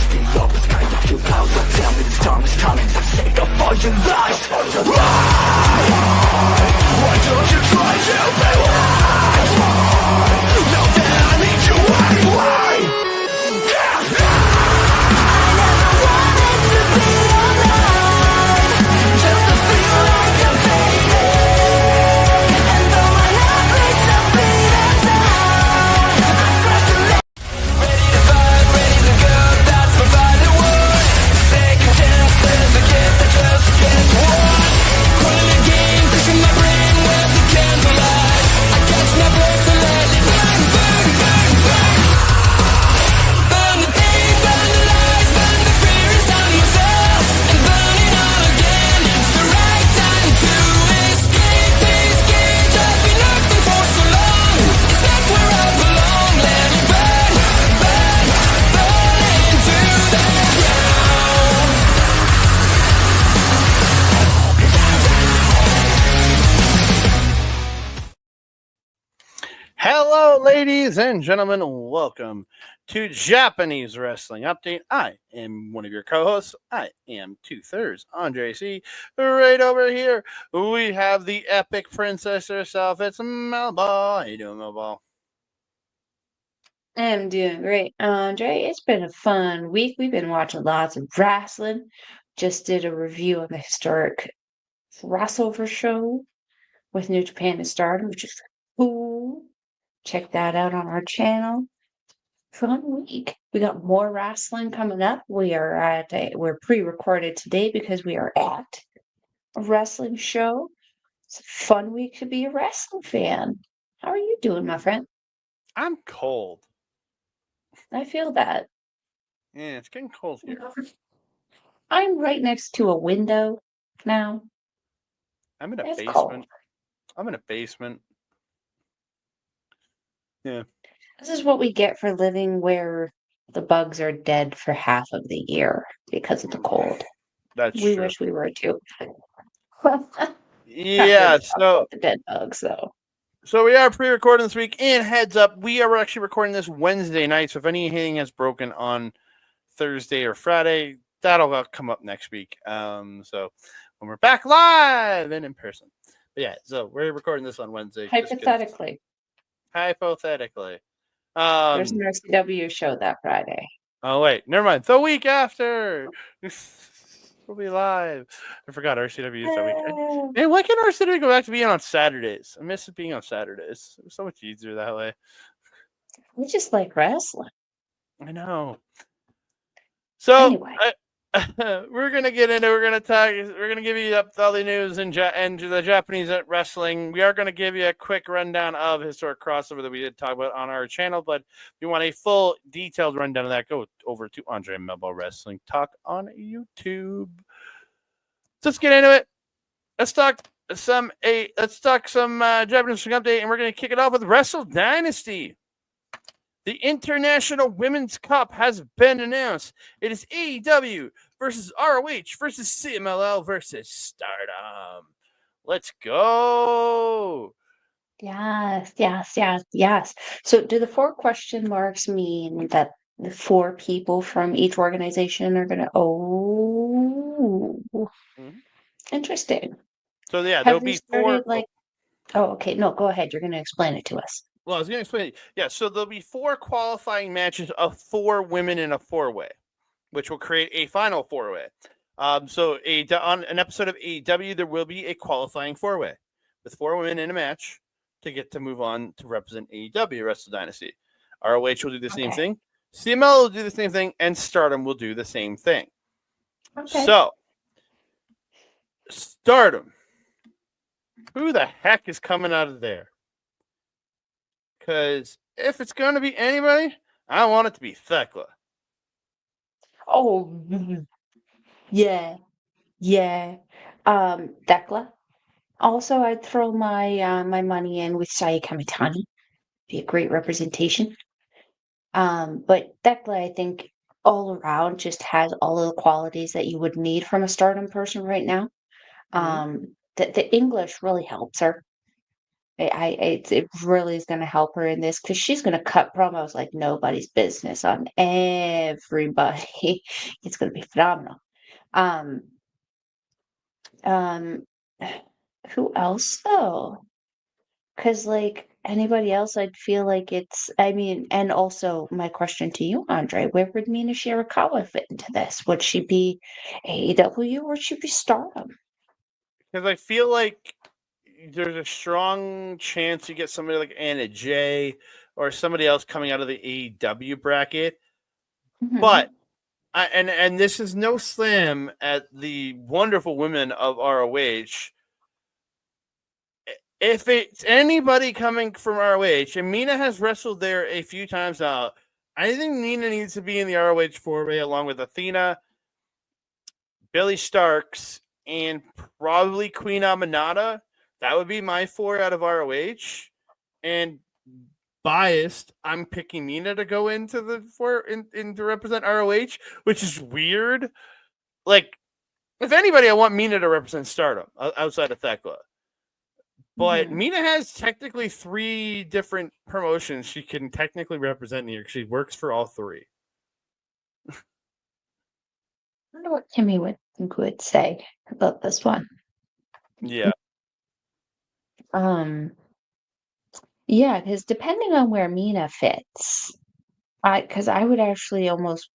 The opposite kind of you power. Tell me this time is coming. I'm sick of all your lies. Why don't you try to be wise? Now that I need you anyway. I never wanted to be alive, just to feel like I'm fading. And though my heart breaks a beat at time, I try to let. Ready to fight, ready to go, that's my fighting word. Second chances, a gift that just gets one. Calling a game, pushing my brain with the candlelight. I catch my breath to let it burn, burn, burn, burn. Burn the pain, burn the lies, burn the fear inside myself. And burn it all again, it's the right time to escape this cage I've been locked in for so long. Is that where I belong? Let it burn, burn, burn into the ground. Hello, ladies and gentlemen. Welcome to Japanese Wrestling Update. I am one of your co-hosts. I am 2/3 Andre C. Right over here, we have the epic princess herself. It's Melball. How you doing, Melball? I'm doing great, Andre. It's been a fun week. We've been watching lots of wrestling. Just did a review of the historic crossover show with New Japan and Stardom, which is cool. Check that out on our channel. Fun week. We got more wrestling coming up. We're pre-recorded today because we are at a wrestling show. It's a fun week to be a wrestling fan. How are you doing, my friend? I'm cold. I feel that. Yeah, it's getting cold here. I'm right next to a window now. I'm in a It's basement. cold. I'm in a basement. Yeah. This is what we get for living where the bugs are dead for half of the year because of the cold. That's We true. wish we were too. Yeah, so the dead bugs though. So we are pre-recording this week, and heads up, we are actually recording this Wednesday night, so if anything has broken on Thursday or Friday, that'll come up next week. So when we're back live and in person. But yeah, so we're recording this on Wednesday. Hypothetically. Hypothetically. There's an RCW show that Friday. Oh, wait, never mind. The week after. We'll be live. I forgot RCW is that week. Man, why can't RCW go back to being on Saturdays? I miss it being on Saturdays. It was so much easier that way. We just like wrestling. I know. So Anyway. we're gonna get into. We're gonna give you all the news and the Japanese wrestling. We are gonna give you a quick rundown of historic crossover that we did talk about on our channel. But if you want a full, detailed rundown of that, go over to Andre Melball Wrestling Talk on YouTube. So let's get into it. Let's talk some Japanese wrestling update, and we're gonna kick it off with Wrestle Dynasty. The International Women's Cup has been announced. It is AEW versus ROH versus CMLL versus Stardom. Let's go. Yes. So do the 4 question marks mean that the 4 people from each organization are going to... Interesting. So yeah, there'll be 4... okay. No, go ahead. You're going to explain it to us. Well, I was going to explain it. Yeah, so there'll be 4 qualifying matches of 4 women in a 4-way, which will create a final 4-way. So on an episode of AEW, there will be a qualifying 4-way with 4 women in a match to get to move on to represent AEW Wrestle Dynasty. ROH will do the same thing. CML will do the same thing, and Stardom will do the same thing. Okay. So, Stardom. Who the heck is coming out of there? Because if it's going to be anybody, I want it to be Thekla. Oh, yeah. Thekla. Also, I'd throw my my money in with Saya Kamitani. Be a great representation. But Thekla, I think, all around just has all of the qualities that you would need from a Stardom person right now. The English really helps her. It really is going to help her in this because she's going to cut promos like nobody's business on everybody. It's going to be phenomenal. Um, um, who else though? Because like anybody else, I'd feel like I mean, and also my question to you, Andre, where would Mina Shirakawa fit into this? Would she be AEW or would she be Stardom? Because I feel like there's a strong chance you get somebody like Anna Jay or somebody else coming out of the AEW bracket. But and this is no slam at the wonderful women of ROH. If it's anybody coming from ROH, and Mina has wrestled there a few times now, I think Mina needs to be in the ROH four-way along with Athena, Billy Starks, and probably Queen Aminata. That would be my four out of ROH. And biased, I'm picking Mina to go into the to represent ROH, which is weird. Like, if anybody, I want Mina to represent Stardom outside of Thekla. But Mina has technically 3 different promotions she can technically represent here. She works for all 3. I wonder what Kimmy would say about this one. Yeah. Yeah, because depending on where Mina fits, because I would actually almost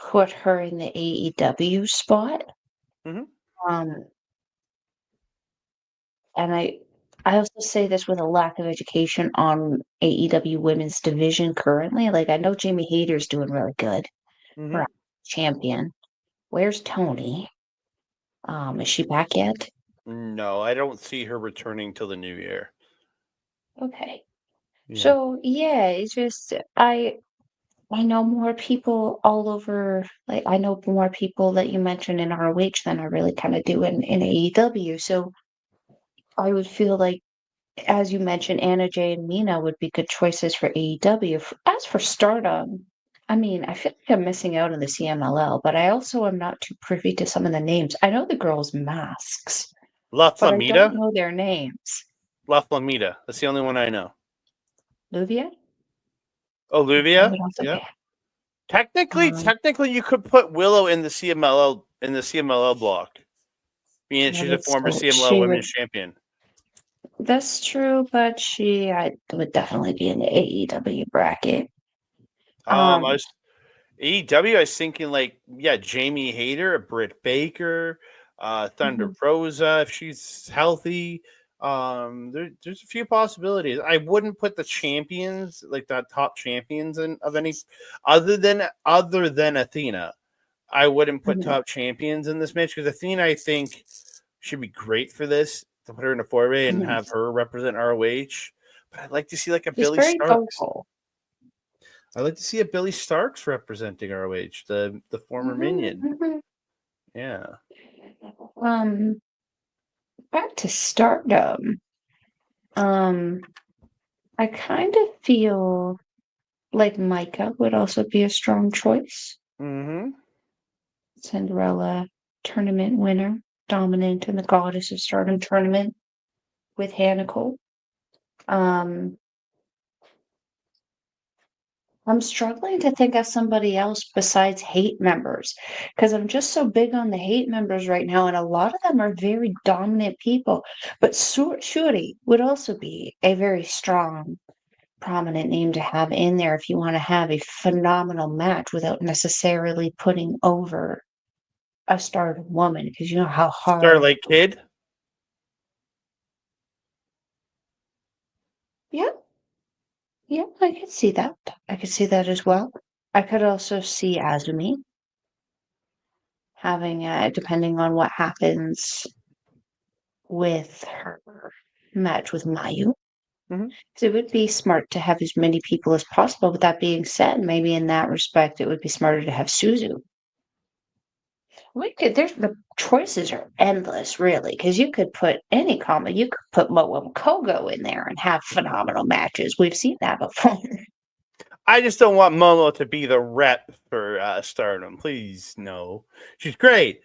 put her in the AEW spot. Mm-hmm. And I also say this with a lack of education on AEW women's division currently. Like I know Jamie Hayter's doing really good Mm-hmm. for champion. Where's Tony? Is she back yet? No, I don't see her returning till the new year. Okay. Yeah. So yeah, it's just I know more people all over. Like I know more people that you mentioned in ROH than I really kind of do in AEW. So I would feel like, as you mentioned, Anna Jay and Mina would be good choices for AEW. As for Stardom, I mean, I feel like I'm missing out on the CMLL, but I also am not too privy to some of the names. I know the girls' masks, La but I don't Flamita? know their names. La Flamita. That's the only one I know. Luvia? Olivia? Also, Yeah. okay. Technically, you could put Willow in the CMLL block, being Yeah, she's a that's former so CMLL she would. Women's Champion. That's true, but I would definitely be in the AEW bracket. I Um, was AEW. I was thinking Jamie Hayter, Britt Baker, Thunder mhm, Rosa if she's healthy. There's a few possibilities. I wouldn't put the champions like the top champions of any other than Athena. I wouldn't put mhm, top champions in this match because Athena, I think, should be great for this to put her in a 4-way and mhm. have her represent ROH. But I'd like to see like a She's Billy very Starks. vocal. I'd like to see a Billy Starks representing ROH, the former Mhm, minion. mhm. Yeah. Um, Back to Stardom. Um, I kind of feel like Micah would also be a strong choice. Mm-hmm. Cinderella tournament winner, dominant in the Goddess of Stardom tournament with Hannibal. Um, I'm struggling to think of somebody else besides hate members because I'm just so big on the hate members right now, and a lot of them are very dominant people. But Shuri would also be a very strong, prominent name to have in there if you want to have a phenomenal match without necessarily putting over a Stardom woman because you know how hard. Starlight Kid. Yeah, yeah, I could see that. I could see that as well. I could also see Azumi having depending on what happens with her match with Mayu. Mm-hmm. So it would be smart to have as many people as possible. With that being said, maybe in that respect, it would be smarter to have Suzu. There's the choices are endless, really, because you could put any comma. You could put Moa Kogo in there and have phenomenal matches. We've seen that before. I just don't want Momo to be the rep for Stardom. Please, no. She's great,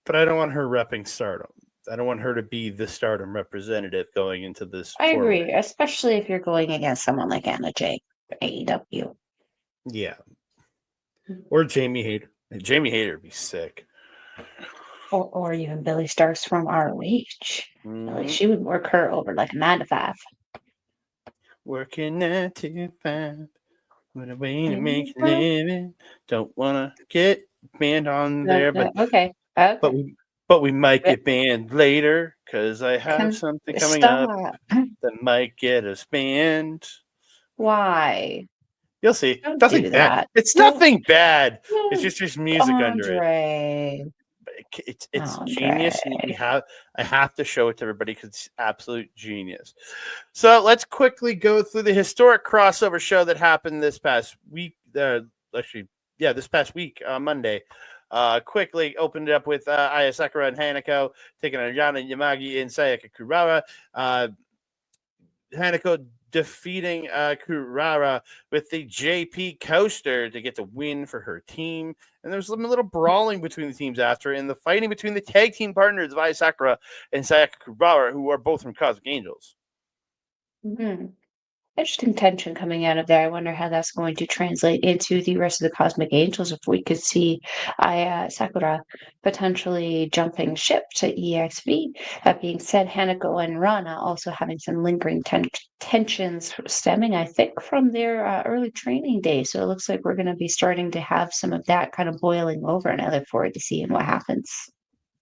but I don't want her repping Stardom. I don't want her to be the Stardom representative going into this I four-way. agree, especially if you're going against someone like Anna Jay, AEW. Yeah, or Jamie Hayter. Jamie Hayter would be sick. Or even Billy Starks from ROH. Like Mhm. she would work her over like a 9 to 5. Working 9 to 5. What a way to make a Mhm. living. Don't wanna get banned on No, there, no, but okay. but Okay. we but we might But get banned later because I have can something coming up stop. that might get us banned. Why? You'll see. Don't Nothing do bad. that. It's Don't, nothing bad. It's don't, just there's music under it. Andre. But it's Andre. genius, and I have to show it to everybody because it's absolute genius. So let's quickly go through the historic crossover show that happened this past week. Actually, yeah, this past week on Monday. Quickly opened it up with Aya Sakura and Hanako taking on Yana Yamagi and Sayaka Kurara. Hanako defeating Kurara with the JP coaster to get the win for her team. And there was some little brawling between the teams after, and the fighting between the tag team partners of Aya Sakura and Sayaka Kurara, who are both from Cosmic Angels. Hmm. Interesting tension coming out of there. I wonder how that's going to translate into the rest of the Cosmic Angels. If we could see Aya Sakura potentially jumping ship to EXV. That being said, Hanako and Rana also having some lingering tensions stemming, I think, from their early training days. So it looks like we're going to be starting to have some of that kind of boiling over, and I look forward to seeing what happens.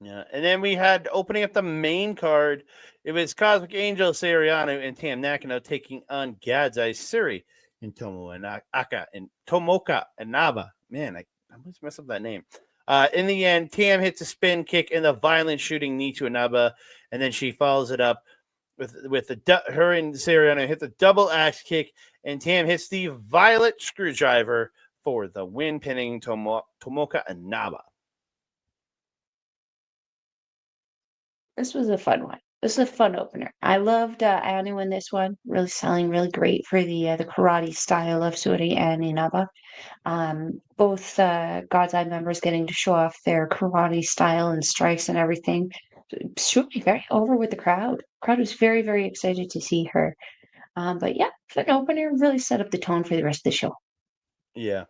Yeah, and then we had opening up the main card. It was Cosmic Angel Seriano and Tam Nakano taking on Gadzai Siri and Tomo and Aka and Tomoka and Naba. Man, I almost messed up that name. In the end, Tam hits a spin kick and the violent shooting knee to Inaba, and then she follows it up with her and Seriano hit the double axe kick, and Tam hits the violet screwdriver for the win, pinning Tomoka and Naba. This was a fun one. This is a fun opener. I loved Anu in this one. Really selling really great for the karate style of Suri and Inaba. Both God's Eye members getting to show off their karate style and strikes and everything. Suri very over with the crowd. Crowd was very, very excited to see her. But yeah, fun opener really set up the tone for the rest of the show. Yeah.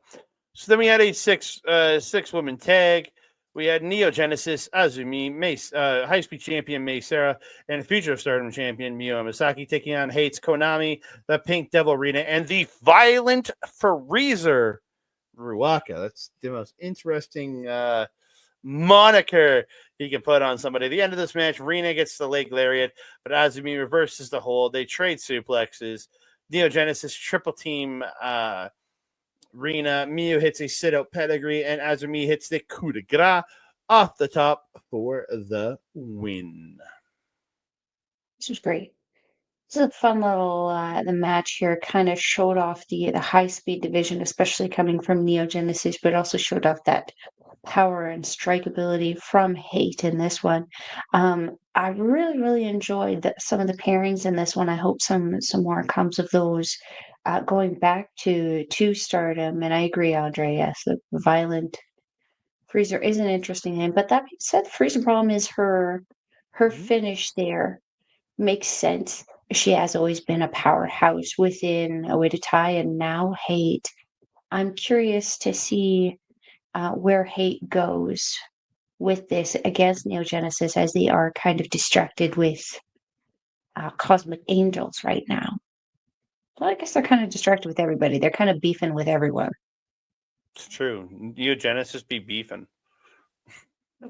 So then we had a six woman tag. We had Neo Genesis, Azumi, high speed champion Mei Sarah, and future of Stardom champion Miyo Misaki taking on Hates Konami, the Pink Devil Arena, and the Violent Freezer Ruaka. That's the most interesting moniker he can put on somebody. At the end of this match, Rena gets the leg lariat, but Azumi reverses the hold. They trade suplexes. Neo Genesis triple team Rina. Miyu hits a sit-out pedigree, and Azumi hits the coup de grace off the top for the win. This was great. This is a fun little the match here kind of showed off the high speed division, especially coming from Neo Genesis, but also showed off that power and strikeability from Hate in this one. I really, really enjoyed some of the pairings in this one. I hope some more comes of those. Going back to Stardom, and I agree, Andre. Yes, the Violent Freezer is an interesting name, but that being said, the Freezer problem is her Mm-hmm. finish there makes sense. She has always been a powerhouse within a way to tie, and now Hate. I'm curious to see where Hate goes with this against Neo Genesis, as they are kind of distracted with Cosmic Angels right now. Well, I guess they're kind of distracted with everybody. They're kind of beefing with everyone. It's true. Neo Genesis be beefing.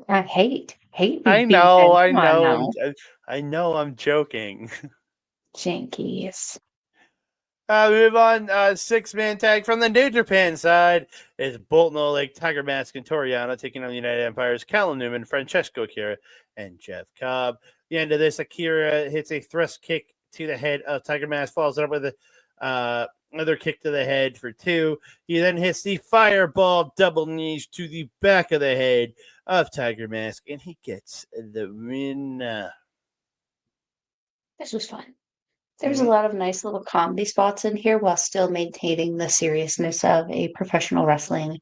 Hate be I know, beefing. I Come on know, now, I know. I'm joking. Jinkies. Move on. 6-man tag from the New Japan side is Bolton Oleg, Tiger Mask, and Toriano taking on the United Empire's Callum Newman, Francesco Akira, and Jeff Cobb. The end of this, Akira hits a thrust kick to the head of Tiger Mask, follows it up with another kick to the head for 2. He then hits the fireball double knees to the back of the head of Tiger Mask, and he gets the win. This was fun. There's a lot of nice little comedy spots in here while still maintaining the seriousness of a professional wrestling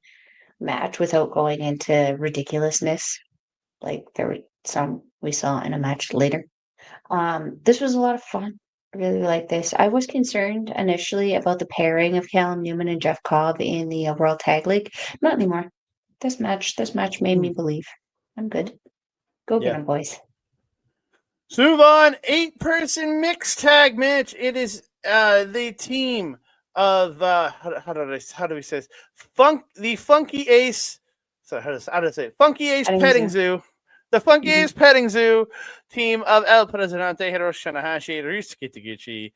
match without going into ridiculousness. like there were some we saw in a match later. This was a lot of fun. I really like this. I was concerned initially about the pairing of Callum Newman and Jeff Cobb in the World Tag League. Not anymore. This match made me believe. I'm good. Go get Yeah. them, boys. So move on. 8-person mixed tag match. It is the team of how do we say this? The Funky Ace. So how do I say it? Funky Ace Petting Zoo. The Funky Ace Petting Zoo team of El Presidente, Hiroshi Tanahashi, Ryusuke Taguchi,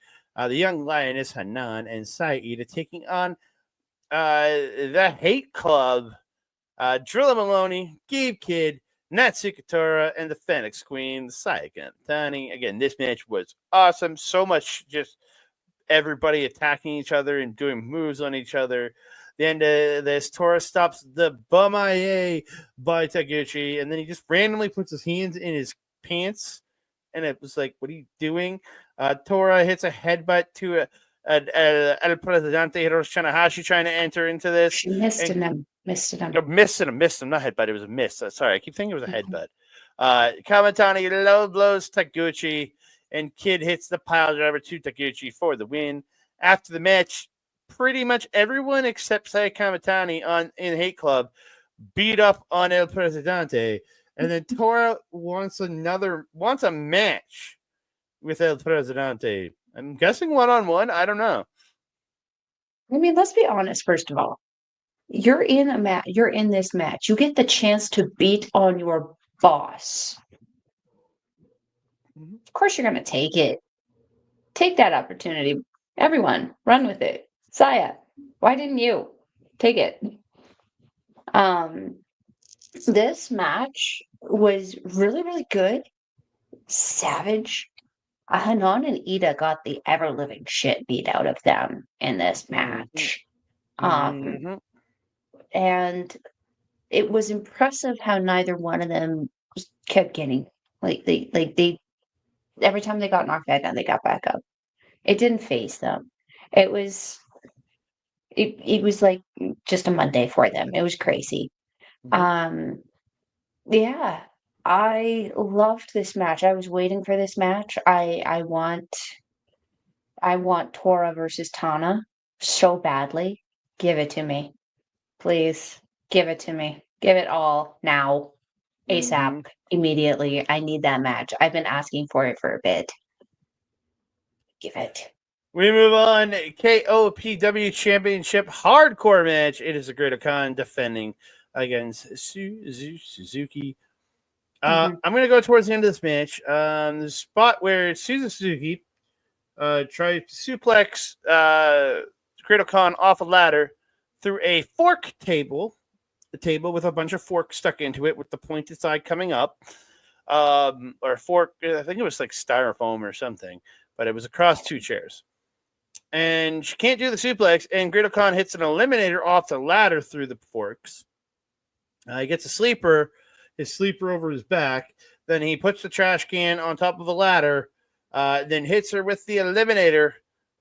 the Young Lioness Hanan, and Saida taking on the Hate Club, Drilla Maloney, Gabe Kidd, Natsuki Tora, and the Phoenix Queen, Sayaka Tani. Again, this match was awesome. So much just everybody attacking each other and doing moves on each other. The end of this, Tora stops the Bumaye by Taguchi, and then he just randomly puts his hands in his pants, and it was like, what are you doing? Tora hits a headbutt to El Presidente Hiroshi Tanahashi trying to enter into this. She missed him. Missed him. Missed him, not headbutt. It was a miss. Sorry, I keep thinking it was a headbutt. Kamatani low blows Taguchi, and Kid hits the pile driver to Taguchi for the win. After the match, pretty much everyone except Saya Kamatani in Hate Club beat up on El Presidente, and then Tora wants a match with El Presidente. I'm guessing 1-on-1. I don't know. I mean, let's be honest. First of all, you're in a match. You're in this match. You get the chance to beat on your boss. Of course, you're going to take it. Take that opportunity. Everyone, run with it. Saya, why didn't you take it? This match was really, really good. Savage. Hanan and Ida got the ever-living shit beat out of them in this match. And it was impressive how neither one of them kept getting they every time they got knocked out, they got back up. It didn't phase them. It was like just a Monday for them. It was crazy. Yeah, I loved this match. I was waiting for this match. I want Tora versus Tana so badly. Give it to me. Please. Give it to me. Give it all now. ASAP. Immediately. I need that match. I've been asking for it for a bit. Give it. We move on. KOPW Championship Hardcore match. It is a Great Khan defending against Suzuki. I'm going to go towards the end of this match. The spot where Suzuki tried to suplex Great Khan off a ladder through a fork table. The table with a bunch of forks stuck into it with the pointed side coming up. Or fork, I think it was like styrofoam or something, but it was across two chairs. And she can't do the suplex, and Great Khan hits an eliminator off the ladder through the forks. He gets his sleeper over his back. Then he puts the trash can on top of the ladder, then hits her with the eliminator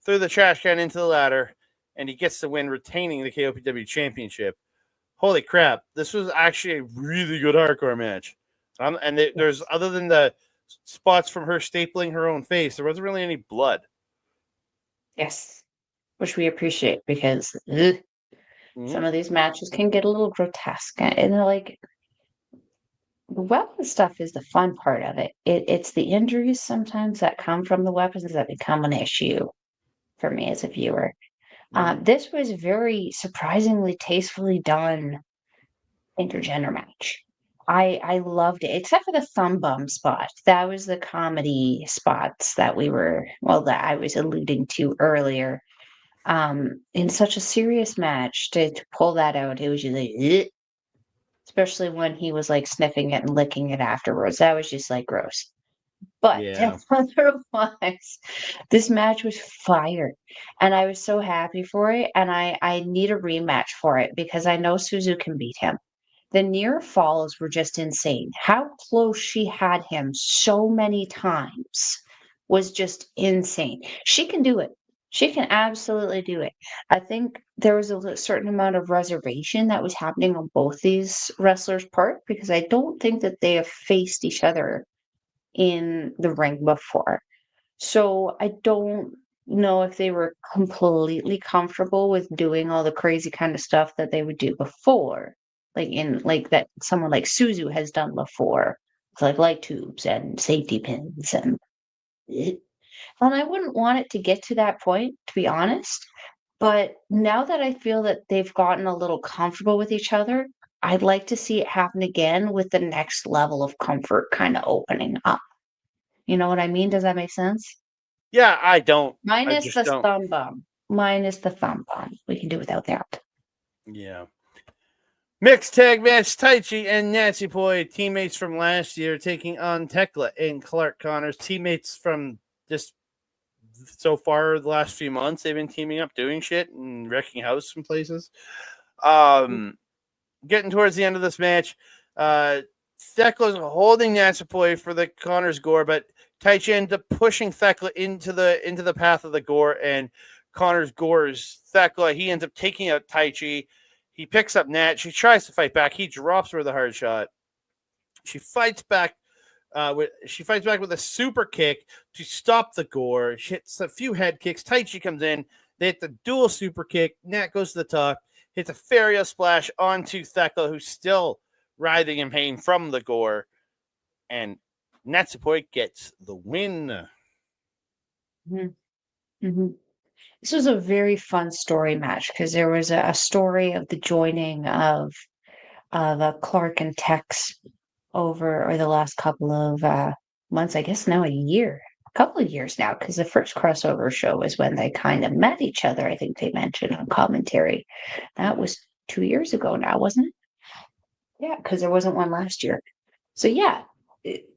through the trash can into the ladder, and he gets the win, retaining the KOPW Championship. Holy crap. This was actually a really good hardcore match. There's, other than the spots from her stapling her own face, there wasn't really any blood. Yes, which we appreciate because some of these matches can get a little grotesque. And like, the weapon stuff is the fun part of it. It's the injuries sometimes that come from the weapons that become an issue for me as a viewer. This was very surprisingly tastefully done intergender match. I loved it, except for the thumb bum spot. That was the comedy spots that I was alluding to earlier. In such a serious match to pull that out, it was just like, ugh. Especially when he was like sniffing it and licking it afterwards. That was just like gross. But otherwise, this match was fire. And I was so happy for it. And I need a rematch for it because I know Suzu can beat him. The near falls were just insane. How close she had him so many times was just insane. She can do it. She can absolutely do it. I think there was a certain amount of reservation that was happening on both these wrestlers' part because I don't think that they have faced each other in the ring before. So I don't know if they were completely comfortable with doing all the crazy kind of stuff that they would do before. Like that someone like Suzu has done before. It's like light tubes and safety pins and I wouldn't want it to get to that point, to be honest. But now that I feel that they've gotten a little comfortable with each other, I'd like to see it happen again with the next level of comfort kind of opening up. You know what I mean? Does that make sense? Yeah, I don't. I Minus just the don't. thumb bump. Minus the thumb bump. We can do without that. Yeah. Mixed tag match: Taichi and Nazi Boy, teammates from last year, taking on Tekla and Clark Connors, teammates from just so far the last few months. They've been teaming up, doing shit, and wrecking house in places. Getting towards the end of this match, Thekla's holding Natsupoi for the Connors gore, but Taichi ends up pushing Thekla into the path of the gore, and Connors gores Thekla. He ends up taking out Taichi. He picks up Nat. She tries to fight back. He drops her with a hard shot. She fights back. With a super kick to stop the gore. She hits a few head kicks. Taichi comes in. They hit the dual super kick. Nat goes to the top. Hits a Feria splash onto Thekla, who's still writhing in pain from the gore. And Natsupoi gets the win. Mm-hmm. Mm-hmm. This was a very fun story match because there was a story of the joining of Clark and Tex over the last couple of months. I guess now a couple of years now, because the first crossover show was when they kind of met each other. I think they mentioned on commentary. That was 2 years ago now, wasn't it? Yeah, because there wasn't one last year. So yeah,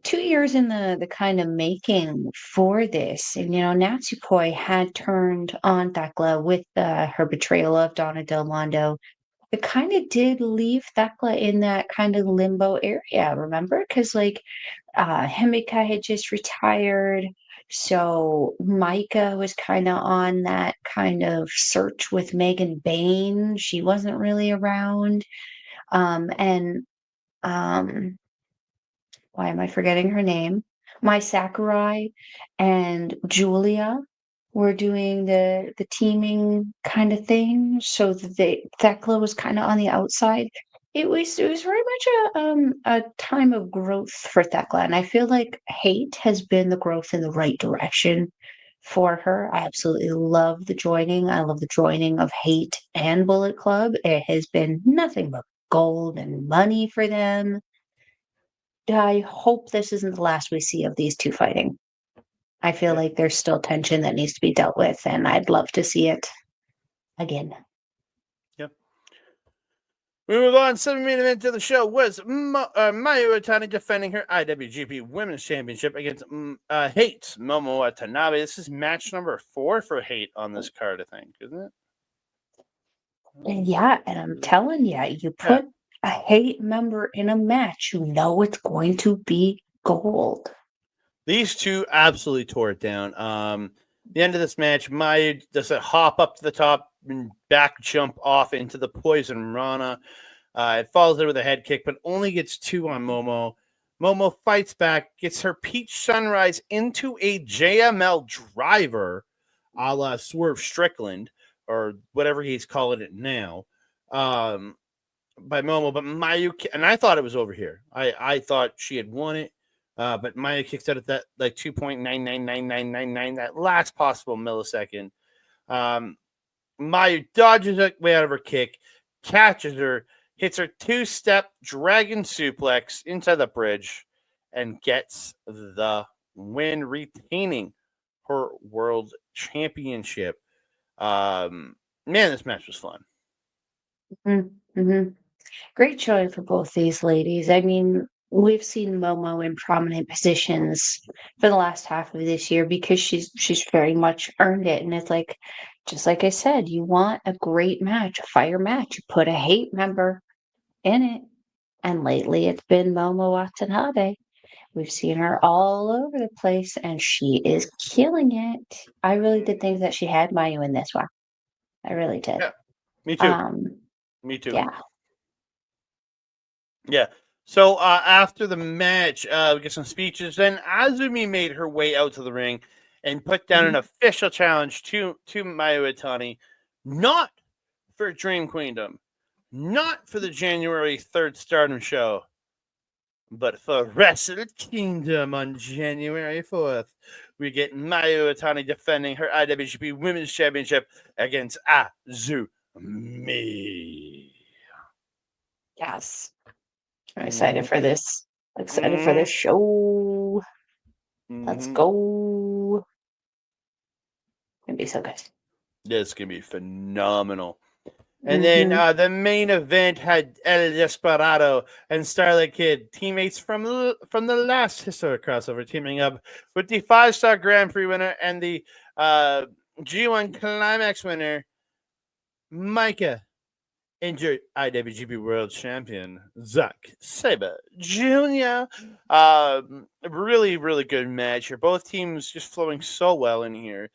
2 years in the kind of making for this, and Natsupoi had turned on Thekla with her betrayal of Donna Del Mondo. It kind of did leave Thekla in that kind of limbo area, remember? Because Himika had just retired, so Micah was kind of on that kind of search with Megan Bain. She wasn't really around, and um why am I forgetting her name? Mai Sakurai and Julia were doing the teaming kind of thing. So Thekla was kind of on the outside. It was very much a time of growth for Thekla, and I feel like Hate has been the growth in the right direction for her. I absolutely love the joining. I love the joining of Hate and Bullet Club. It has been nothing but gold and money for them. I hope this isn't the last we see of these two fighting. I feel Yeah. like there's still tension that needs to be dealt with, and I'd love to see it again. Yep. We move on. 7 minute event of the show was Mayu Atani defending her IWGP Women's Championship against Hate Momo Watanabe. This is match number 4 for Hate on this card, I think, isn't it? And yeah, and I'm telling you, you put a Hate member in a match, you know it's going to be gold. These two absolutely tore it down. The end of this match, Mayu does a hop up to the top and back jump off into the Poison Rana. It follows it with a head kick, but only gets 2 on Momo. Momo fights back, gets her Peach Sunrise into a JML driver, a la Swerve Strickland, or whatever he's calling it now, by Momo. But Mayu, and I thought it was over here. I thought she had won it. But Maya kicks out at that like 2.999999, that last possible millisecond. Maya dodges her way out of her kick, catches her, hits her 2-step dragon suplex into the bridge, and gets the win, retaining her world championship. Man, this match was fun. Mm-hmm. Great showing for both these ladies. I mean, we've seen Momo in prominent positions for the last half of this year because she's very much earned it. And it's like, just like I said, you want a great match, a fire match. You put a Hate member in it. And lately it's been Momo Watanabe. We've seen her all over the place, and she is killing it. I really did think that she had Mayu in this one. I really did. Yeah, me too. Me too. Yeah. Yeah. So after the match, we get some speeches. Then Azumi made her way out to the ring and put down an official challenge to Mayu Iwatani, not for Dream Queendom, not for the January 3rd Stardom show, but for Wrestle Kingdom on January 4th. We get Mayu Iwatani defending her IWGP Women's Championship against Azumi. Yes. I'm excited for this. Excited for this show. Let's go. It's gonna be so good. This can be phenomenal. And then the main event had El Desperado and Starlight Kid, teammates from the last historic crossover, teaming up with the 5-star Grand Prix winner and the G1 Climax winner, Micah, injured IWGP World Champion Zack Sabre Jr. Really, really good match here. Both teams just flowing so well in here.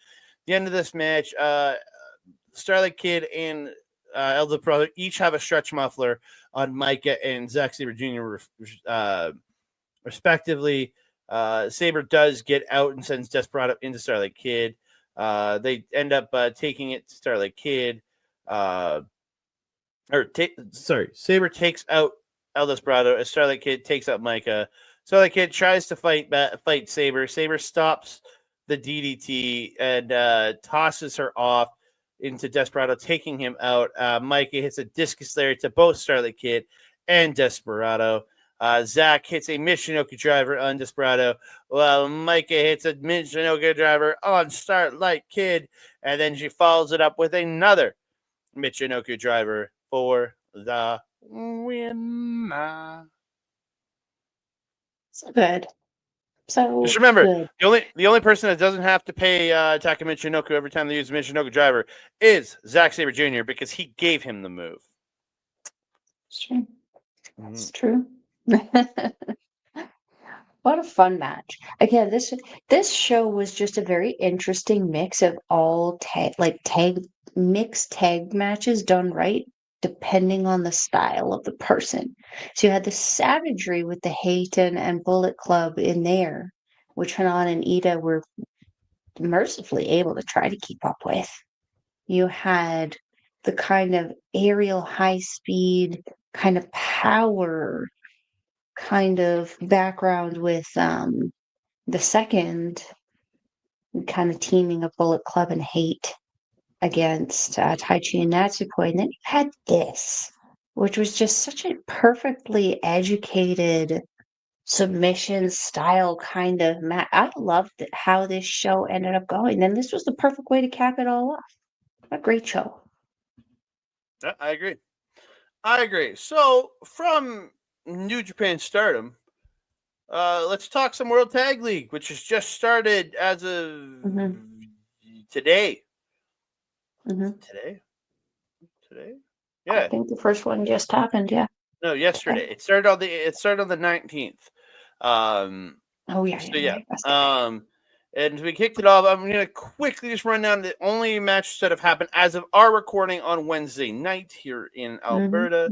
The end of this match, Starlight Kid and El Desperado each have a stretch muffler on Micah and Zack Sabre Jr. Respectively. Sabre does get out and sends Desperado into Starlight Kid. They end up taking it to Starlight Kid. Sabre takes out El Desperado as Starlight Kid takes out Micah. Starlight Kid tries to fight Sabre. Sabre stops the DDT and tosses her off into Desperado, taking him out. Micah hits a discus lariat to both Starlight Kid and Desperado. Zach hits a Michinoku driver on Desperado, while Micah hits a Michinoku driver on Starlight Kid, and then she follows it up with another Michinoku driver for the win. So good. So just remember, good. the only person that doesn't have to pay Taka Michinoku every time they use the Michinoku driver is Zack Sabre Jr. because he gave him the move. It's true. It's true. What a fun match. Again, this show was just a very interesting mix of all mixed tag matches done right, depending on the style of the person. So you had the savagery with the Hayton and Bullet Club in there, which Hanan and Ida were mercifully able to try to keep up with. You had the kind of aerial high speed kind of power kind of background with the second kind of teaming of Bullet Club and Hate against Taichi and Natsupoi. And then you had this, which was just such a perfectly educated submission style kind of match. I loved how this show ended up going. And this was the perfect way to cap it all off. A great show. I agree. So from New Japan Stardom, let's talk some World Tag League, which has just started as of today. Today? Yeah. I think the first one just happened, yeah. No, yesterday. Okay. It started on the 19th. Oh yeah. So yeah. And we kicked it off. I'm going to quickly just run down the only matches that have happened as of our recording on Wednesday night here in Alberta.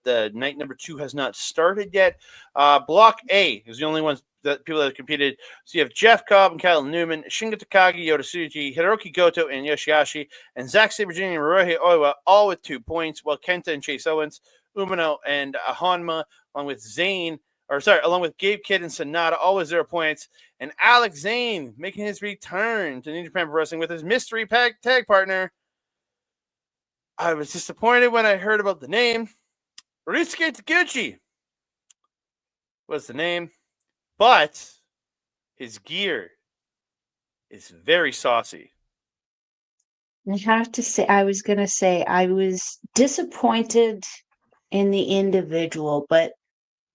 The night number 2 has not started yet. Block A is the only ones that people that have competed. So you have Jeff Cobb and Kyle Newman, Shingo Takagi, Yota Tsuji, Hiroki Goto, and Yoshihashi, and Zack Sabre Jr. and Hiroki Oiwa, all with 2 points, while Kenta and Chase Owens, Umino and Hanma, along with Gabe Kidd and Sonata, all with 0 points, and Alex Zane making his return to New Japan Pro Wrestling with his mystery tag partner. I was disappointed when I heard about the name. Ryusuke Taguchi was the name, but his gear is very saucy. I have to say, I was disappointed in the individual, but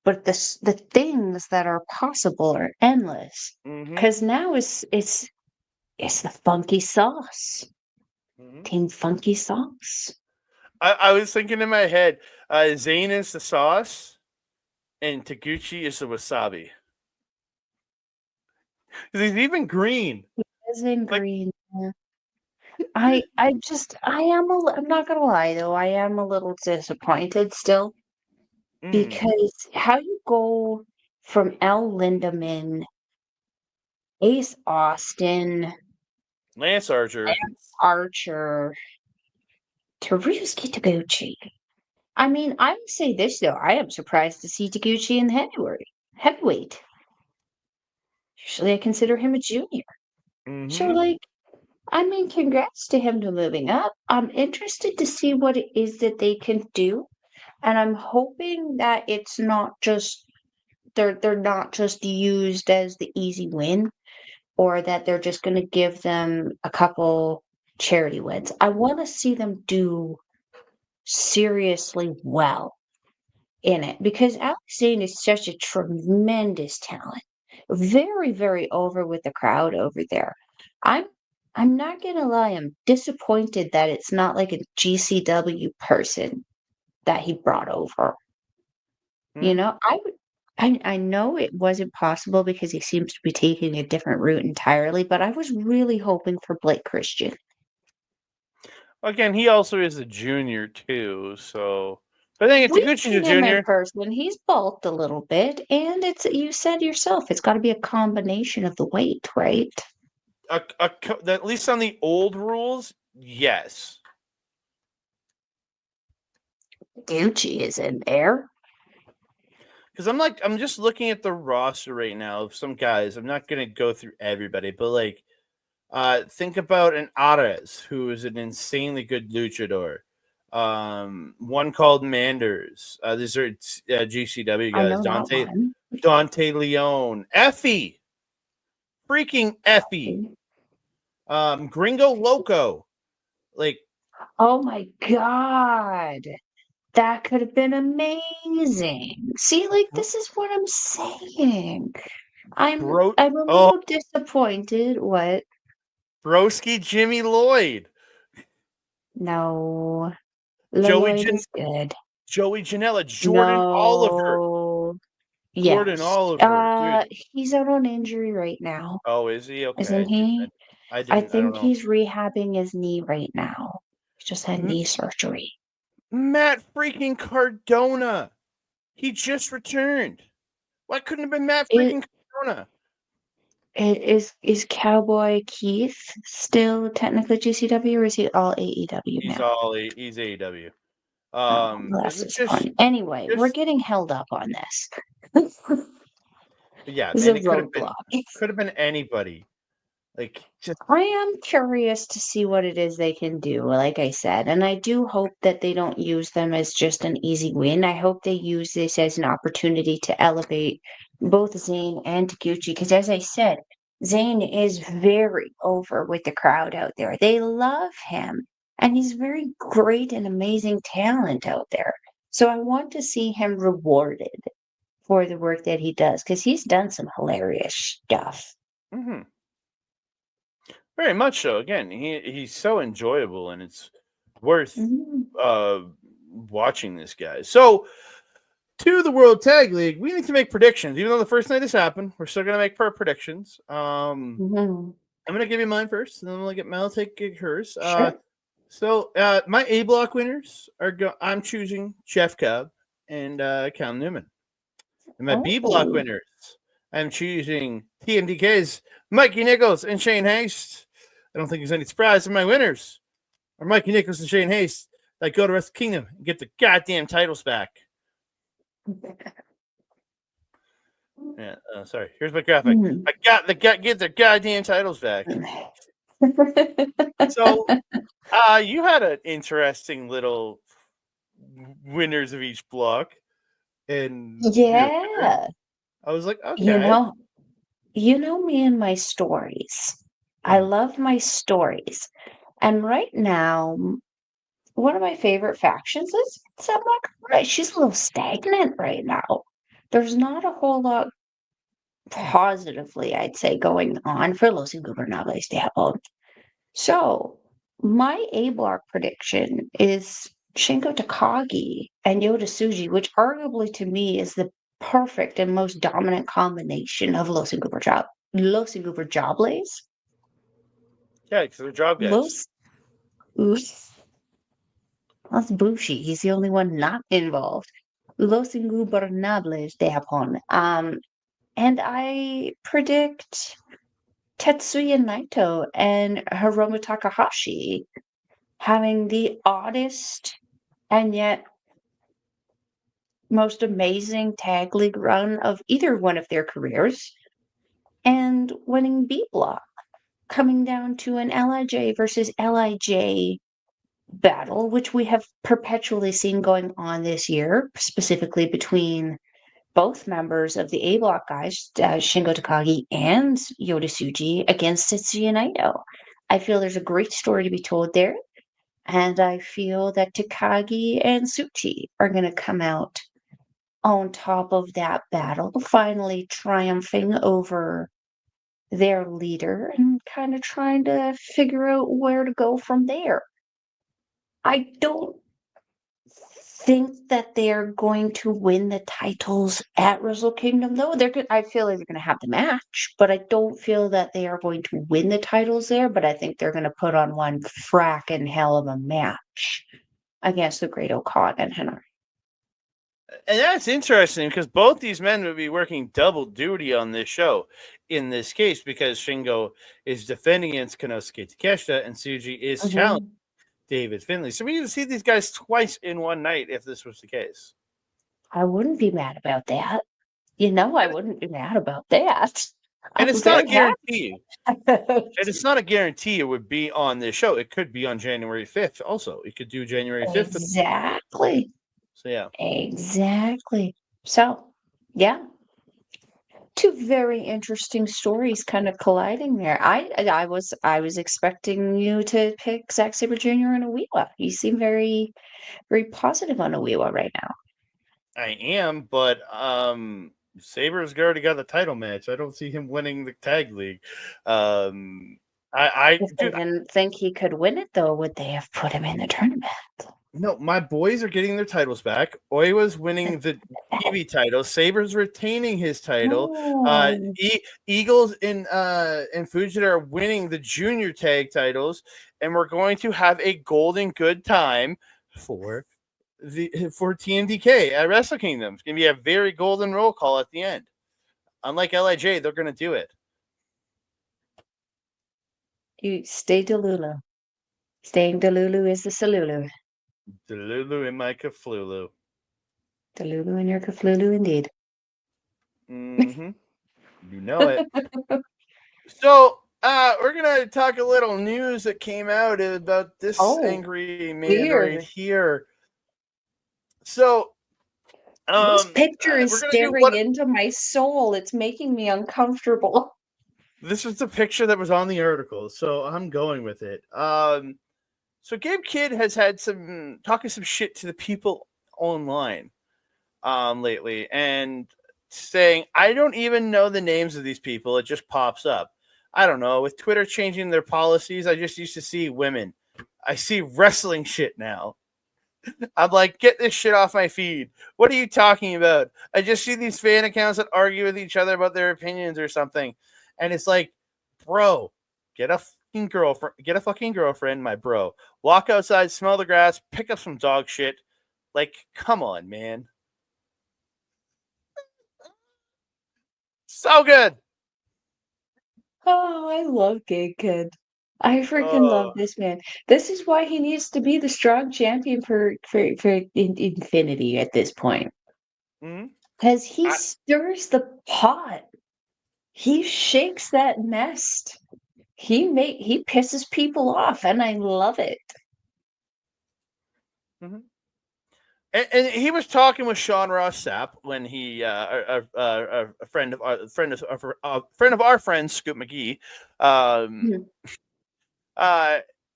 the things that are possible are endless. Because now it's the funky sauce. Team Funky Sauce. I was thinking in my head, Zane is the sauce, and Taguchi is the wasabi. Because he's even green. Is in Like- green. Yeah. I'm not gonna lie though, I am a little disappointed still because how you go from L. Lindemann, Ace Austin, Lance Archer. Lance Archer, to Ryusuke Taguchi. I mean, I would say this though, I am surprised to see Taguchi in the heavyweight. Usually I consider him a junior. So Mhm. like, I mean, congrats to him to moving up. I'm interested to see what it is that they can do. And I'm hoping that it's not just they're not just used as the easy win or that they're just going to give them a couple charity wins. I want to see them do seriously well in it because Alex Zane is such a tremendous talent. Very, very over with the crowd over there. I'm I'm not gonna lie, I'm disappointed that it's not like a GCW person that he brought over. You Mhm. know, I know it wasn't possible because he seems to be taking a different route entirely, but I was really hoping for Blake Christian. Again, he also is a junior too, so I think We've Taguchi's a seen him in junior. person. He's bulked a little bit, and it's you said yourself, it's got to be a combination of the weight, right? At least on the old rules, yes. Gucci is in there. Because I'm just looking at the roster right now of some guys. I'm not gonna go through everybody, but like, think about an Ares, who is an insanely good luchador. One called Manders. These are GCW I guys. know that one. Dante Leone, Effie, freaking Effie, Gringo Loco. Like, Oh my God. That could have been amazing. See, like this is what I'm saying. I'm bro, I'm a oh, little disappointed. What? Broski, Jimmy Lloyd, No. Joey Lloyd Jan- is good. Joey Janela, Jordan Oliver, No. Jordan Yes. Oliver, dude. He's out on injury right now, Oh, is he isn't okay? he? I I didn't. I don't think know. he's rehabbing his knee right now. He just had M- knee surgery. Matt freaking Cardona. He just returned. Why couldn't it have been Matt It, freaking Cardona? is Cowboy Keith still technically GCW or is he all AEW now? He's AEW. Oh, well, Because that's it's just disappointing. Anyway, we're just getting held up on this. yeah, This is man. a It roadblock. could have been anybody. Like just I am curious to see what it is they can do, like I said, and I do hope that they don't use them as just an easy win. I hope they use this as an opportunity to elevate both Zayn and Taguchi, because as I said, Zayn is very over with the crowd out there. They love him, and he's very great and amazing talent out there. So I want to see him rewarded for the work that he does, because he's done some hilarious stuff. mhm. Very much so. Again, he's so enjoyable, and it's worth Mhm. watching this guy. So to the World Tag League, we need to make predictions. Even though the first night has happened, we're still gonna make predictions. Mhm. I'm gonna give you mine first, and then we'll get Mel take hers. Sure. So my A block winners I'm choosing Jeff Cobb and Cal Newman. And my B block Oh. winners, I'm choosing TMDK's Mikey Nichols and Shane Haste. I don't think there's any surprise in my winners are Mikey Nichols and Shane Haste that go to Wrestle Kingdom and get the goddamn titles back. Yeah, sorry. Here's my graphic. Mhm. Get their goddamn titles back. So, you had an interesting little winners of each block, and Yeah. I was like, You okay. know you know me and my stories. I Mm, love my stories. And right now, one of my favorite factions is somewhat right. She's a little stagnant right now. There's not a whole lot positively, I'd say, going on for Los Ingobernables de Japón. So, my A block prediction is Shingo Takagi and Yota Tsuji, which arguably to me is the perfect and most dominant combination of Los Ingobernables. Los Ingobernables. Yeah, because they're job guys. Los. Oops. That's Bushi. He's the only one not involved. Los Ingobernables de Japón. And I predict Tetsuya Naito and Hiromu Takahashi having the oddest and yet most amazing tag league run of either one of their careers and winning B Block, coming down to an LIJ versus LIJ battle, which we have perpetually seen going on this year, specifically between both members of the A Block guys, Shingo Takagi and Yoda Tsuji, against Tetsuya Naito. I feel there's a great story to be told there, and I feel that Takagi and Tsuji are going to come out on top of that battle, finally triumphing over their leader and kind of trying to figure out where to go from there. I don't think that they're going to win the titles at Wrestle Kingdom, though. I feel like they're going to have the match, but I don't feel that they are going to win the titles there. But I think they're going to put on one frackin' hell of a match against the Great Okada and Henry. And that's interesting because both these men would be working double duty on this show in this case because Shingo is defending against Konosuke Takeshita and Tsuji is challenging David Finlay. So we would see these guys twice in one night if this was the case. I wouldn't be mad about that. I wouldn't be mad about that. And it's not a guarantee. And it's not a guarantee it would be on this show. It could be on January 5th also. It could do January 5th. Exactly. So, yeah. Exactly. So, yeah. Two very interesting stories kind of colliding there. I was expecting you to pick Zack Sabre Jr. and Oiwa. You seem very, very positive on Oiwa right now. I am, but Saber's already got the title match. I don't see him winning the tag league. I didn't think he could win it though. Would they have put him in the tournament? No, my boys are getting their titles back. Oiwa's winning the TV title. Saber's retaining his title. Eagles and Fujita are winning the junior tag titles, and we're going to have a golden good time for TMDK at Wrestle Kingdom. It's going to be a very golden roll call at the end. Unlike LIJ, they're going to do it. You stay Delulu. Staying Delulu is the Salulu. Delulu in my Kaflulu. Delulu in your Kaflulu, indeed. Mm-hmm. You know it. So, we're going to talk a little news that came out about this angry man right here. So, this picture is staring into my soul. It's making me uncomfortable. This is the picture that was on the article, so I'm going with it. So Gabe Kidd has had talking some shit to the people online lately and saying, I don't even know the names of these people. It just pops up. I don't know. With Twitter changing their policies, I just used to see women. I see wrestling shit now. I'm like, get this shit off my feed. What are you talking about? I just see these fan accounts that argue with each other about their opinions or something. And it's like, bro, get a fucking girlfriend, my bro. Walk outside, smell the grass, pick up some dog shit. Like, come on, man. So good. Oh, I love Gay Kid. I freaking love this man. This is why he needs to be the strong champion for Infinity at this point. Because he stirs the pot. He shakes that nest. He pisses people off, and I love it. Mm-hmm. And he was talking with Sean Ross Sapp when he a friend of our friend Scoop McGee,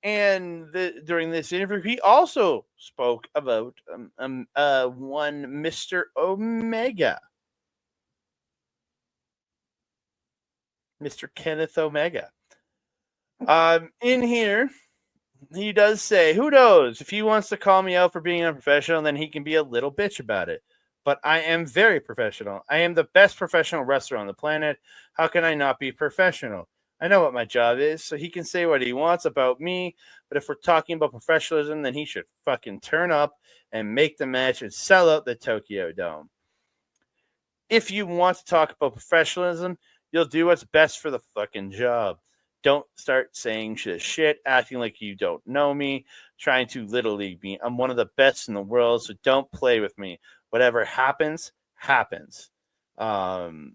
and during this interview he also spoke about one Mr. Omega, Mr. Kenneth Omega. In here, he does say, who knows? If he wants to call me out for being unprofessional, then he can be a little bitch about it. but I am very professional. I am the best professional wrestler on the planet. How can I not be professional? I know what my job is, so he can say what he wants about me. But if we're talking about professionalism, then he should fucking turn up and make the match and sell out the Tokyo Dome. If you want to talk about professionalism, you'll do what's best for the fucking job. Don't start saying shit, acting like you don't know me, trying to Little League me. I'm one of the best in the world, so don't play with me. Whatever happens, happens. And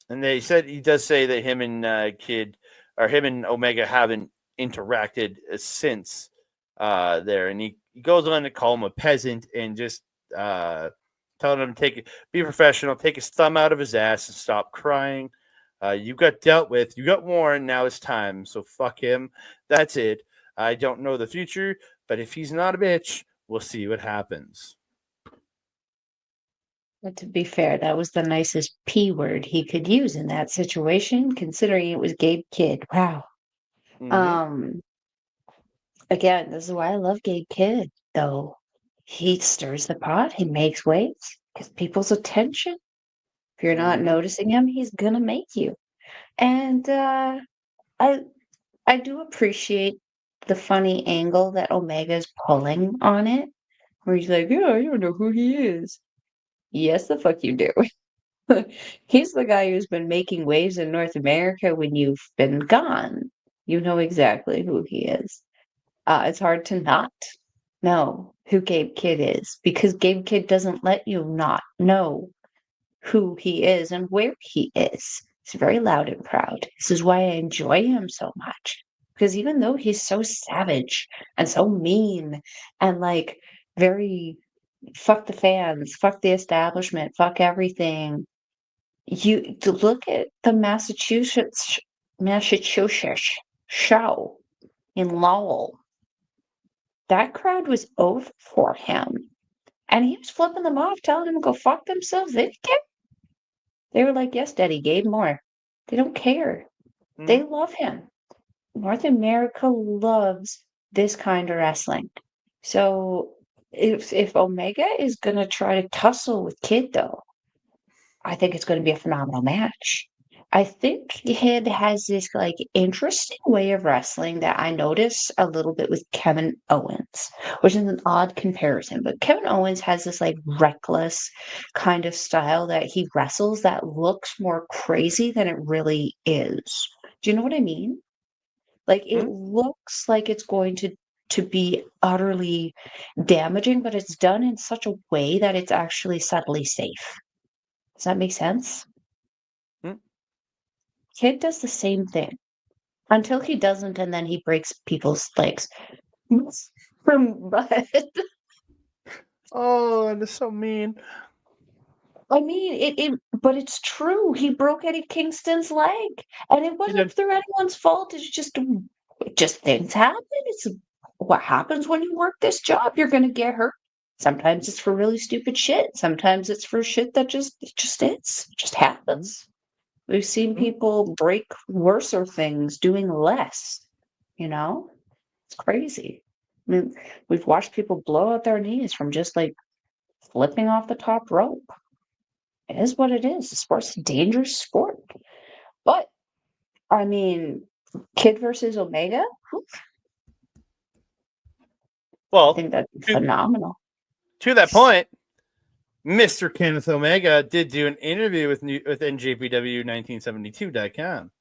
they said he does say that him and Kid or him and Omega haven't interacted since there, and he goes on to call him a peasant and just telling him to be professional, take his thumb out of his ass and stop crying. You got dealt with, you got warned, now it's time. So fuck him. That's it. I don't know the future, but if he's not a bitch, we'll see what happens. But to be fair, that was the nicest P word he could use in that situation, considering it was Gabe Kidd. Wow. Mm-hmm. Again, this is why I love Gabe Kidd, though. He stirs the pot, he makes waves, gets people's attention. If you're not noticing him, he's gonna make you. And I I do appreciate the funny angle that Omega's pulling on it, where he's like, "Yeah, I don't know who he is." Yes, the fuck you do. He's the guy who's been making waves in North America when you've been gone. You know exactly who he is. It's hard to not know who Gabe Kidd is because Gabe Kidd doesn't let you not know who he is and where he is. He's very loud and proud. This is why I enjoy him so much. Because even though he's so savage and so mean and like very fuck the fans, fuck the establishment, fuck everything, you to look at the Massachusetts show in Lowell. That crowd was over for him. And he was flipping them off, telling them to go fuck themselves. They didn't care. They were like, yes, Daddy, Gabe Moore. They don't care. They love him. North America loves this kind of wrestling. So if Omega is gonna try to tussle with Kid though, I think it's gonna be a phenomenal match. I think Kid has this like interesting way of wrestling that I notice a little bit with Kevin Owens, which is an odd comparison. But Kevin Owens has this like reckless kind of style that he wrestles that looks more crazy than it really is. Do you know what I mean? Like it looks like it's going to be utterly damaging, but it's done in such a way that it's actually subtly safe. Does that make sense? Kid does the same thing until he doesn't, and then he breaks people's legs. But Oh, that's so mean. I mean, but it's true. He broke Eddie Kingston's leg, and it wasn't through anyone's fault. It just things happen. It's what happens when you work this job. You're gonna get hurt. Sometimes it's for really stupid shit. Sometimes it's for shit that just happens. We've seen people break worser things doing less, you know? It's crazy. I mean, we've watched people blow out their knees from just like flipping off the top rope. It is what it is. The sport's a dangerous sport. But, I mean, Kid versus Omega? Whew, I Well, think that'd be phenomenal. to that point, Mr. Kenneth Omega did do an interview with NJPW1972.com,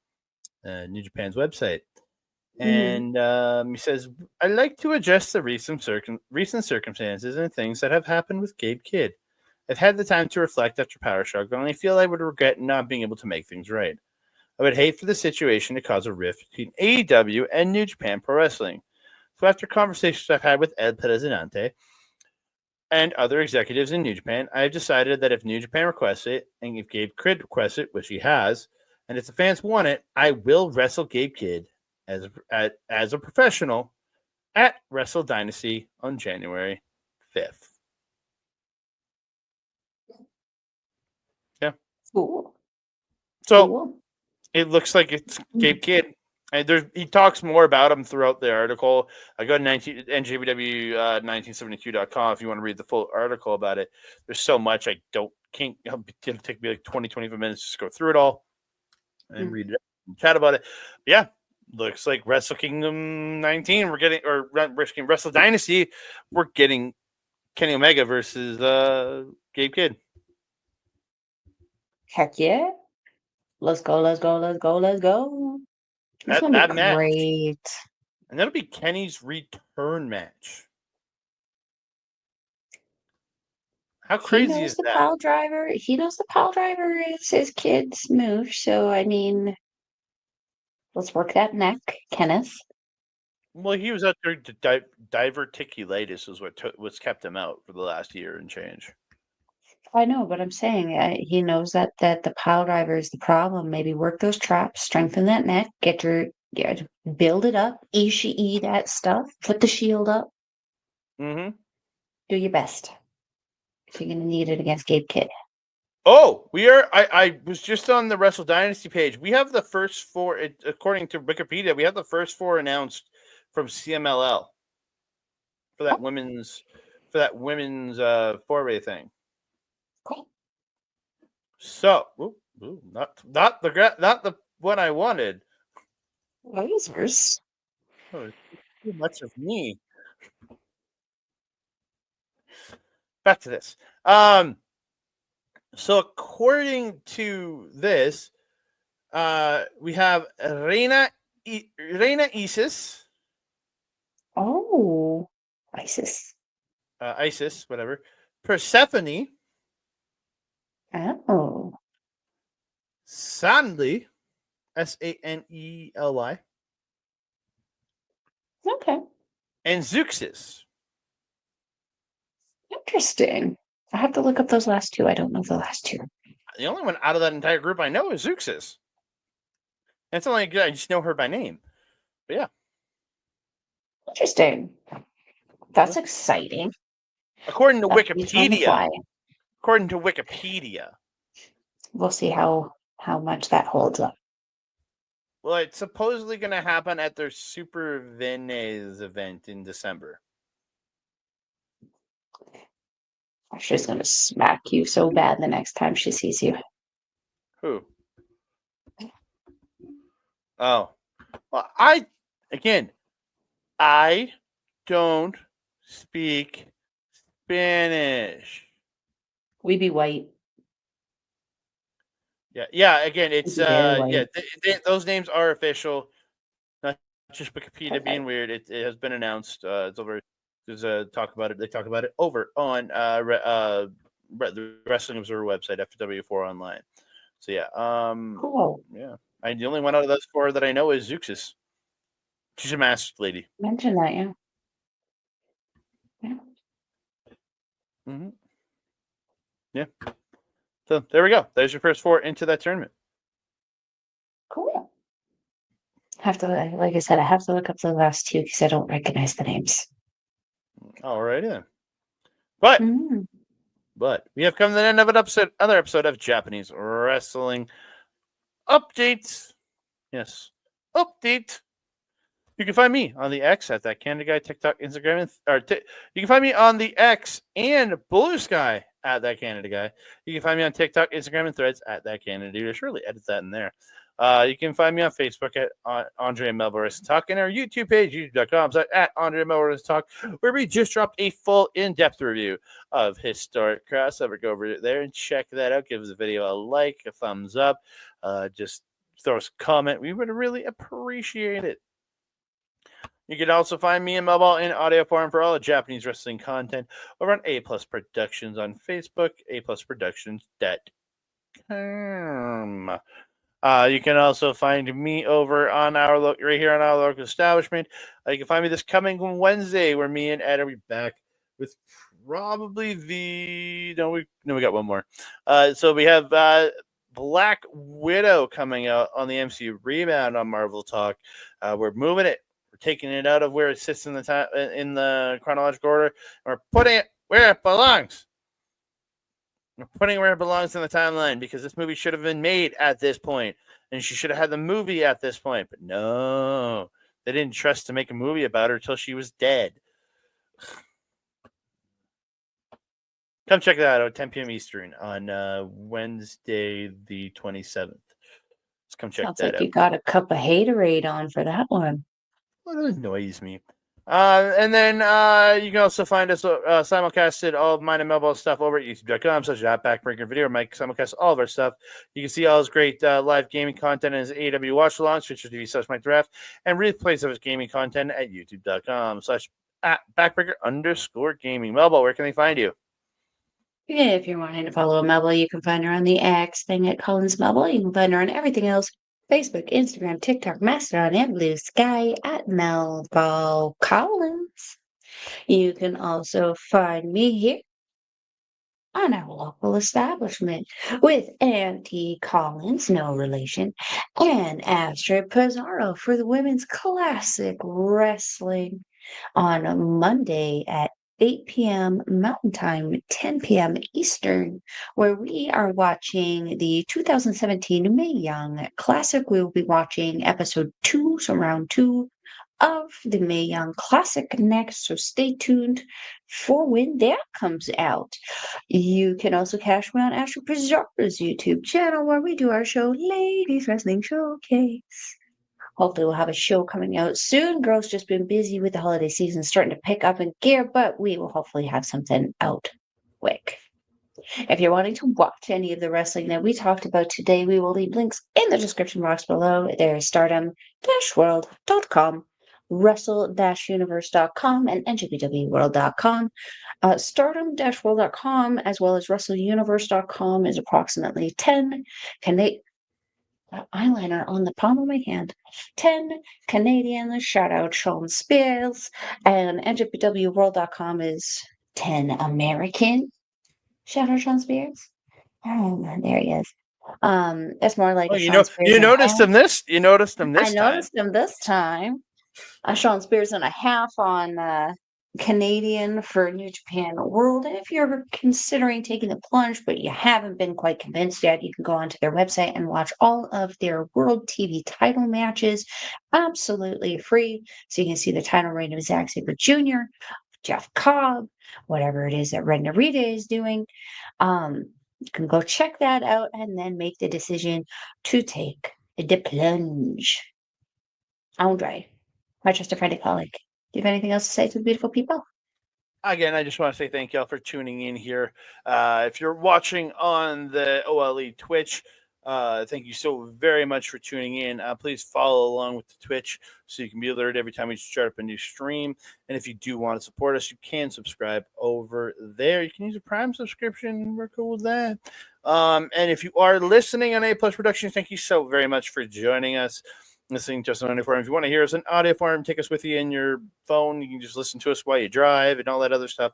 New Japan's website. And he says, I'd like to address the recent circumstances and things that have happened with Gabe Kidd. I've had the time to reflect after Power Struggle, and I feel I would regret not being able to make things right. I would hate for the situation to cause a rift between AEW and New Japan Pro Wrestling. So after conversations I've had with El Presidente and other executives in New Japan, I have decided that if New Japan requests it, and if Gabe Kidd requests it, which he has, and if the fans want it, I will wrestle Gabe Kidd as a professional at Wrestle Dynasty on January 5th. Yeah. Cool. So it looks like it's Gabe Kidd And he talks more about him throughout the article. I go to NJPW 1972.com if you want to read the full article about it. There's so much it'll take me like 25 minutes to just go through it all and read it and chat about it. But yeah, looks like Wrestle Kingdom 19 Wrestle Dynasty, we're getting Kenny Omega versus Gabe Kidd. Heck yeah. Let's go. It's gonna be Match. great. And that'll be Kenny's return match. How crazy is that? Pile driver. He knows the pile driver is his kid's move. So I mean, let's work that neck, Kenneth. Well, he was out there to diverticulitis is what's kept him out for the last year and change. I know, but I'm saying he knows that the pile driver is the problem. Maybe work those traps, strengthen that neck, build it up, Ishii that stuff, put the shield up. Mm-hmm. Do your best. If you're gonna need it against Gabe Kidd. Oh, we are. I was just on the Wrestle Dynasty page. We have the first 4, according to Wikipedia. We have the first 4 announced from CMLL for that women's 4-way thing. Cool. So, not the one I wanted. Lasers. Oh, too much of me. Back to this. So according to this, we have Reina Isis. Oh, Isis. Isis, whatever. Persephone. Oh. Sanely. Sanely. Okay. And Zeuxis. Interesting. I have to look up those last 2. I don't know the last 2. The only one out of that entire group I know is Zeuxis. That's only good. I just know her by name. But yeah. Interesting. That's exciting. According to That keeps on the Wikipedia. fly. According to Wikipedia. We'll see how much that holds up. Well, it's supposedly going to happen at their Super Venes event in December. She's going to smack you so bad the next time she sees you. Who? Oh. Well, I don't speak Spanish. We be white. Yeah. Again, it's Very white. those names are official. Not just Wikipedia Okay. being weird. It has been announced. It's over. There's talk about it. They talk about it over on the Wrestling Observer website, FW4 Online. So yeah. Cool. Yeah. The only one out of those 4 that I know is Zeuxis. She's a masked lady. Mention that, yeah. Yeah. Mm-hmm. Yeah. So there we go. There's your first 4 into that tournament. Cool. Like I said, I have to look up the last 2 because I don't recognize the names. All right then. But we have come to the end of another episode of Japanese Wrestling Updates. Yes, update. You can find me on the X at That Canada Guy, TikTok, Instagram, you can find me on the X and Blue Sky at That Canada Guy. You can find me on TikTok, Instagram, and Threads at That Canada Dude. I surely edit that in there. You can find me on Facebook at Andre Melball Wrestling Talk and our YouTube page, youtube.com at Andre Melball Wrestling Talk, where we just dropped a full in-depth review of Historic Crossover. Go over there and check that out. Give the video a like, a thumbs up. Just throw us a comment. We would really appreciate it. You can also find me and Melball in audio form for all the Japanese wrestling content over on A Plus Productions on Facebook, aplusproductions.com. You can also find me over on right here on Our Local Establishment. You can find me this coming Wednesday, where me and Ed will be back with probably we got one more. So we have Black Widow coming out on the MC Rebound on Marvel Talk. We're moving it. We're taking it out of where it sits in the chronological order, and we're putting it where it belongs. We're putting it where it belongs in the timeline, because this movie should have been made at this point. and she should have had the movie at this point. But no, they didn't trust to make a movie about her until she was dead. Come check that out at 10 p.m. Eastern on Wednesday the 27th. Let's come check Sounds that like out. you got a cup of haterade on for that one. What annoys me. And then you can also find us simulcasted all of mine and Melball stuff over at youtube.com, such as Backbreaker Video, Mike simulcast all of our stuff. You can see all his great live gaming content in his AW watch alongs, twitch.tv/ Mike Draft, and replays of his gaming content at youtube.com/ @backbreaker_gaming. Melball, where can they find you? Yeah, if you're wanting to follow Melball, you can find her on the X thing at Collins Melball. You can find her on everything else. Facebook, Instagram, TikTok, Mastodon, and Blue Sky at Melball Collins. You can also find me here on our local establishment with Auntie Collins, no relation, and Astrid Pizarro for the women's classic wrestling on Monday at 8 p.m. Mountain Time, 10 p.m. Eastern, where we are watching the 2017 Mae Young Classic. We will be watching episode 2, so round 2 of the Mae Young Classic next, so stay tuned for when that comes out. You can also catch me on Astrid Pizarro's YouTube channel where we do our show, Ladies Wrestling Showcase. Hopefully we'll have a show coming out soon. Girls just been busy with the holiday season starting to pick up in gear, but we will hopefully have something out quick. If you're wanting to watch any of the wrestling that we talked about today, we will leave links in the description box below. There is stardom-world.com, wrestle-universe.com, and NJPWworld.com. Stardom-world.com as well as wrestleuniverse.com is approximately 10 eyeliner on the palm of my hand. 10 Canadian, shout out Sean Spears, and NJPWworld.com is 10 American. Shout out Sean Spears. Oh, there he is. It's more like Oh, a Sean Spears you and a noticed half. him this. You noticed him I this time. noticed him this time. Sean Spears and a half on Canadian for New Japan World. And if you're considering taking the plunge, but you haven't been quite convinced yet, you can go onto their website and watch all of their World TV title matches absolutely free. So you can see the title reign of Zack Sabre Jr., Jeff Cobb, whatever it is that Red Narita is doing. You can go check that out and then make the decision to take the plunge. Andre, my trusted friend and colleague, do you have anything else to say to the beautiful people? Again, I just want to say thank y'all for tuning in here. If you're watching on the OLE Twitch, thank you so very much for tuning in. Please follow along with the Twitch so you can be alerted every time we start up a new stream. And if you do want to support us, you can subscribe over there. You can use a Prime subscription. We're cool with that. And if you are listening on A Plus Productions, thank you so very much for joining us. Listening just on audio form. If you want to hear us in audio form, take us with you in your phone. You can just listen to us while you drive and all that other stuff.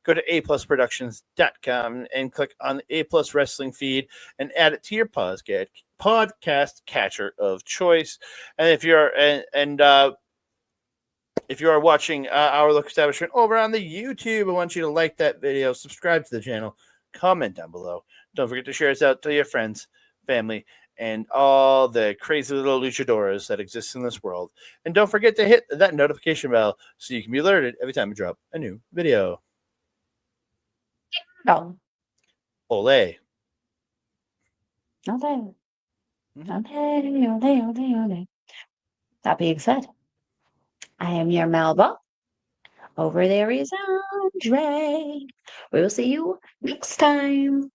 Go to aplusproductions.com and click on the A Plus Wrestling feed and add it to your podcast catcher of choice. And if you're if you are watching Our Local Establishment over on the YouTube, I want you to like that video, subscribe to the channel, comment down below. Don't forget to share us out to your friends, family, and all the crazy little luchadoras that exist in this world. And don't forget to hit that notification bell so you can be alerted every time we drop a new video. No. Ole. Okay. Okay. That being said, I am your Melba. Over there is Andre. We will see you next time.